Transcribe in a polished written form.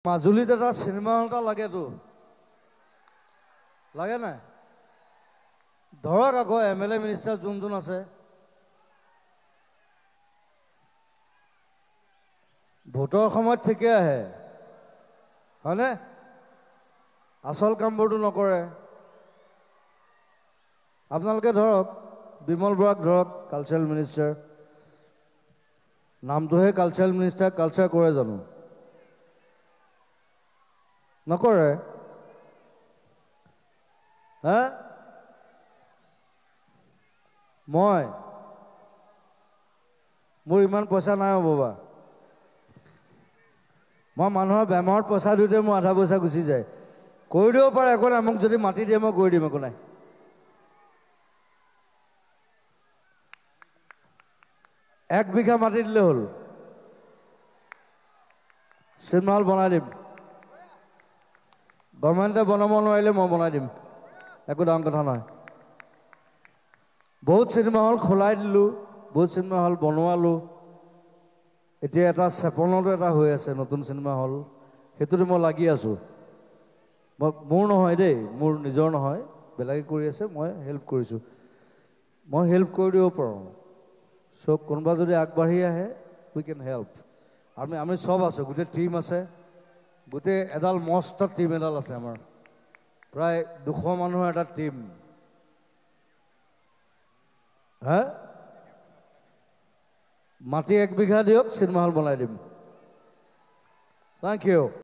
মাজুলীত এটা cinema hall এটা লাগেতো লাগে নাই ধৰক আকৌ এমএলএ মিনিষ্টাৰ যোন আছে ভোটৰ সময়ত ঠিকে আহে হয়নে আসল কামবোৰটো নকৰে আপোনালোকে ধৰক বিমল বৰাক ধৰক কালচাৰেল মিনিষ্টাৰ নামটোহে কালচাৰেল মিনিষ্টাৰ কালচাৰ কৰে জানো নকৰে হা মোৰ ইমান পইচা নাই বাবা মই মানুহৰ বেমাৰত পইচা দিওঁতে মোৰ আধা পইচা গুচি যায় কৰি দিব পাৰে একো নাই মোক যদি মাটি দিয়ে মই কৰি দিম একো নাই 1 বিঘা মাটি দিলে হ'ল চিনেমা হল বনাই দিম গভৰ্ণমেণ্টে বনাব নোৱাৰিলে মই বনাই দিম একো ডাঙৰ কথা নহয় বহুত চিনেমা হল খোলাই দিলোঁ বহুত চিনেমা হল বনোৱালোঁ এতিয়া এটা চেপনতো এটা হৈ আছে নতুন চিনেমা হল সেইটোতে মই লাগি আছোঁ মোৰ নহয় দেই মোৰ নিজৰ নহয় বেলেগে কৰি আছে মই হেল্প কৰিছোঁ মই হেল্প কৰি দিব পাৰোঁ সব কোনোবা যদি আগবাঢ়ি আহে উই কেন হেল্প আমি সব আছোঁ গোটেই টিম আছে গোটেই এডাল মস্ত টিম এডাল আছে আমাৰ প্ৰায় 200 মানুহৰ এটা টিম হা মাটি 1 বিঘা দিয়ক চিনেমা হল বনাই দিম থেংক ইউ